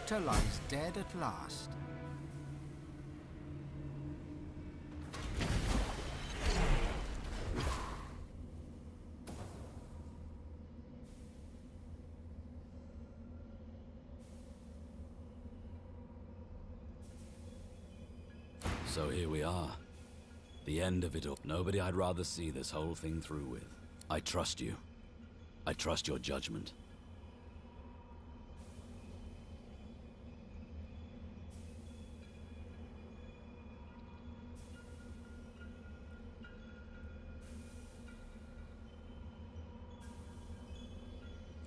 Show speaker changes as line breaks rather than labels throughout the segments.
Victor lies dead at last.
So here we are. The end of it all. Nobody I'd rather see this whole thing through with. I trust you. I trust your judgment.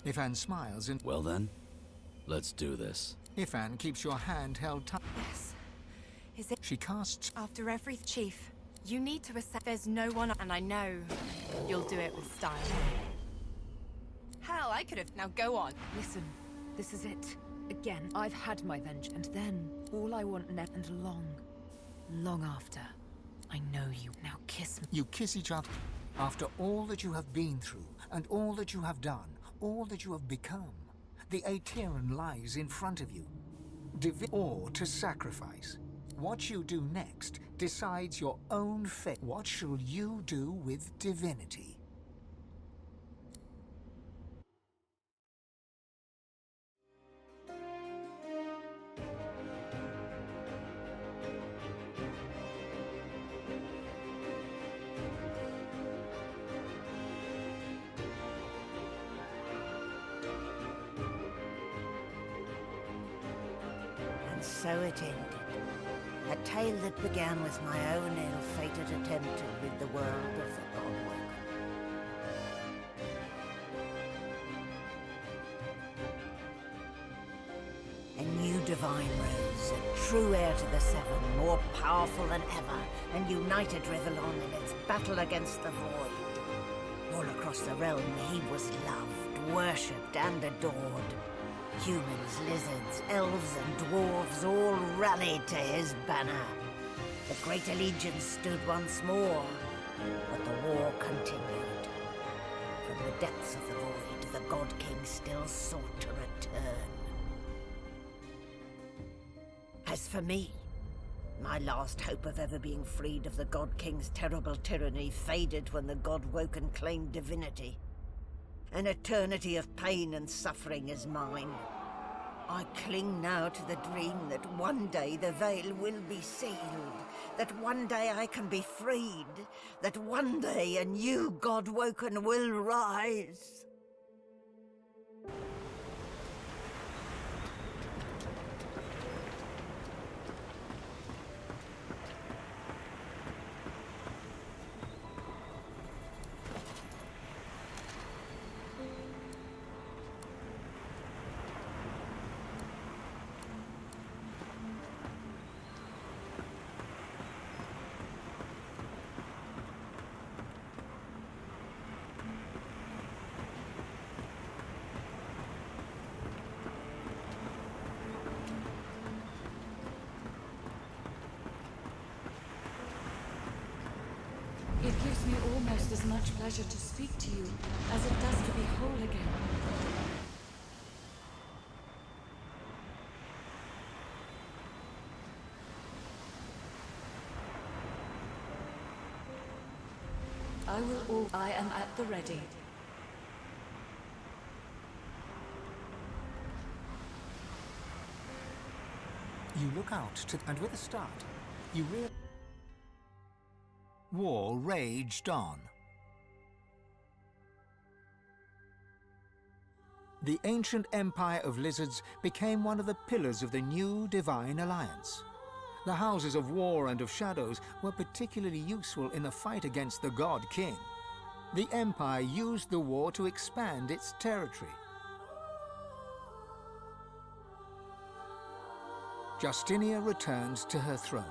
Ifan smiles and...
Well then, let's do this.
Ifan keeps your hand held tight.
Yes. Is it...
She casts...
After every... Chief, you need to accept there's no one... And I know you'll do it with style. Hell, I could have... Now go on.
Listen, this is it. Again, I've had my vengeance, and then all I want now and long after, I know you. Now kiss me.
You kiss each other. After all that you have been through, and all that you have done, all that you have become, the Aeteran lies in front of you. Or to sacrifice. What you do next decides your own fate. What shall you do with divinity?
And so it ended. A tale that began with my own ill-fated attempt to rid the world of the Godwoken. A new divine rose, a true heir to the Seven, more powerful than ever, and united Rivellon in its battle against the Void. All across the realm he was loved, worshipped and adored. Humans, lizards, elves and dwarves all rallied to his banner. The great allegiance stood once more, but the war continued. From the depths of the void, the God King still sought to return. As for me, my last hope of ever being freed of the God King's terrible tyranny faded when the Godwoken claimed divinity. An eternity of pain and suffering is mine. I cling now to the dream that one day the veil will be sealed, that one day I can be freed, that one day a new Godwoken will rise.
It gives me almost as much pleasure to speak to you as it does to be whole again. I am at the ready.
You look out to... And with a start, you realize... War raged on. The ancient empire of lizards became one of the pillars of the new divine alliance. The houses of war and of shadows were particularly useful in the fight against the God King. The empire used the war to expand its territory. Justinia returned to her throne.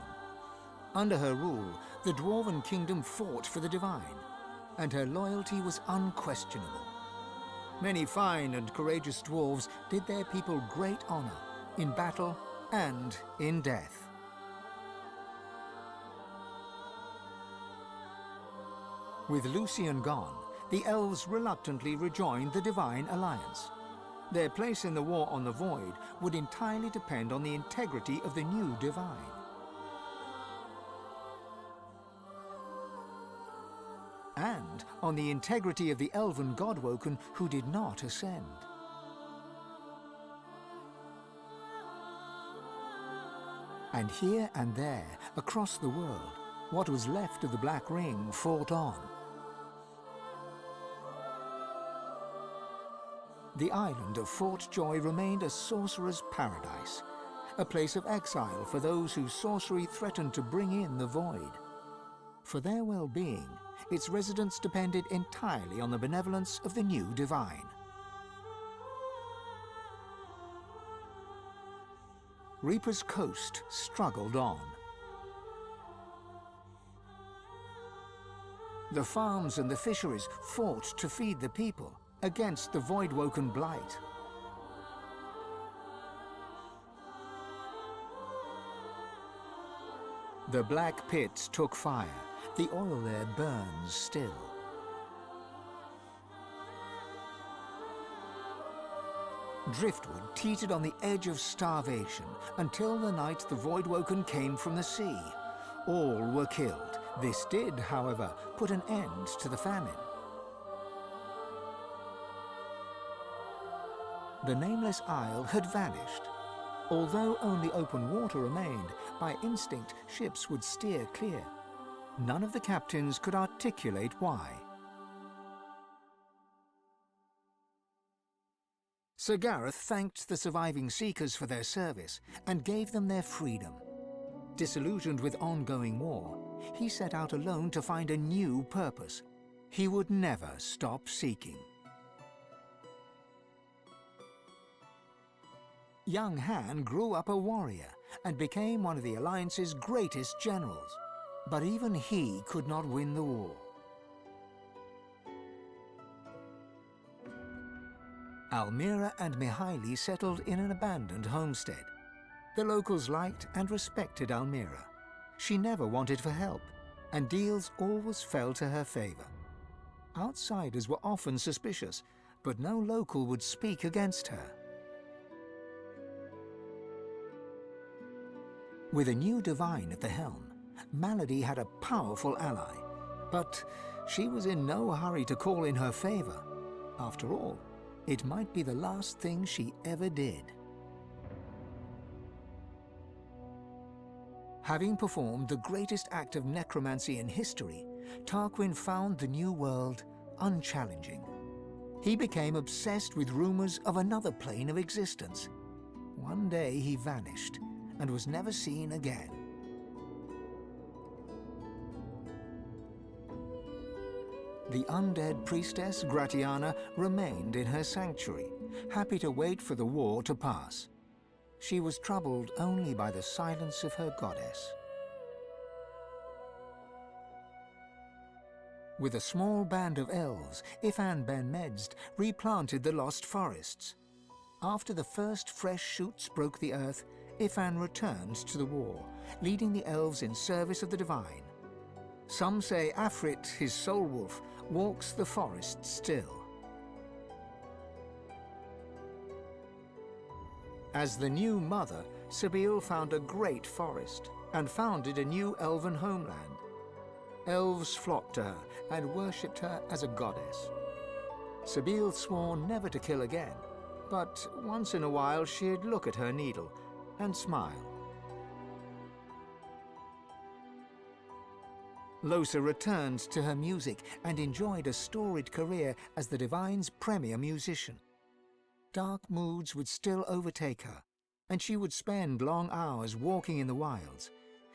Under her rule, the Dwarven kingdom fought for the divine, and her loyalty was unquestionable. Many fine and courageous dwarves did their people great honor, in battle and in death. With Lucian gone, the elves reluctantly rejoined the Divine Alliance. Their place in the war on the Void would entirely depend on the integrity of the new Divine. And on the integrity of the elven Godwoken who did not ascend. And here and there, across the world, what was left of the Black Ring fought on. The island of Fort Joy remained a sorcerer's paradise, a place of exile for those whose sorcery threatened to bring in the Void. For their well-being, its residents depended entirely on the benevolence of the new Divine. Reaper's Coast struggled on. The farms and the fisheries fought to feed the people against the Void-woken blight. The black pits took fire. The oil there burns still. Driftwood teetered on the edge of starvation until the night the Voidwoken came from the sea. All were killed. This did, however, put an end to the famine. The nameless isle had vanished. Although only open water remained, by instinct ships would steer clear. None of the captains could articulate why. Sir Gareth thanked the surviving Seekers for their service and gave them their freedom. Disillusioned with ongoing war, he set out alone to find a new purpose. He would never stop seeking. Young Han grew up a warrior and became one of the Alliance's greatest generals. But even he could not win the war. Almira and Mihaili settled in an abandoned homestead. The locals liked and respected Almira. She never wanted for help, and deals always fell to her favor. Outsiders were often suspicious, but no local would speak against her. With a new Divine at the helm, Malady had a powerful ally, but she was in no hurry to call in her favor. After all, it might be the last thing she ever did. Having performed the greatest act of necromancy in history, Tarquin found the new world unchallenging. He became obsessed with rumors of another plane of existence. One day he vanished and was never seen again. The undead priestess Gratiana remained in her sanctuary, happy to wait for the war to pass. She was troubled only by the silence of her goddess. With a small band of elves, Ifan ben Medst replanted the lost forests. After the first fresh shoots broke the earth, Ifan returned to the war, leading the elves in service of the Divine. Some say Afrit, his soul wolf, walks the forest still. As the new mother, Sabine found a great forest and founded a new elven homeland. Elves flocked to her and worshipped her as a goddess. Sabine swore never to kill again, but once in a while she'd look at her needle and smile. Lohse returned to her music and enjoyed a storied career as the Divine's premier musician. Dark moods would still overtake her, and she would spend long hours walking in the wilds.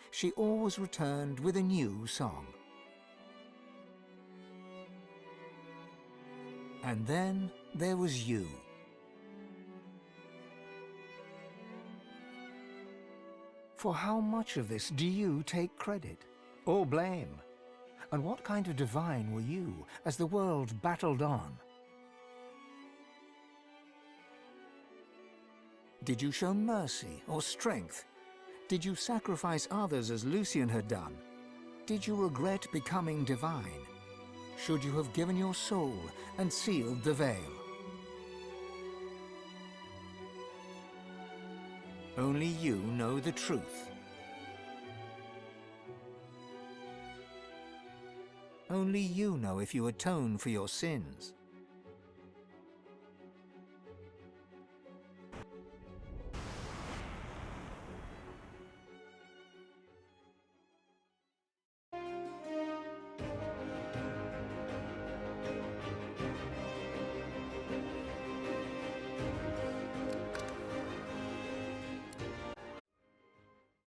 She always returned with a new song. And then there was you. For how much of this do you take credit? Or blame? And what kind of Divine were you as the world battled on? Did you show mercy or strength? Did you sacrifice others as Lucian had done? Did you regret becoming Divine? Should you have given your soul and sealed the veil? Only you know the truth. Only you know if you atone for your sins.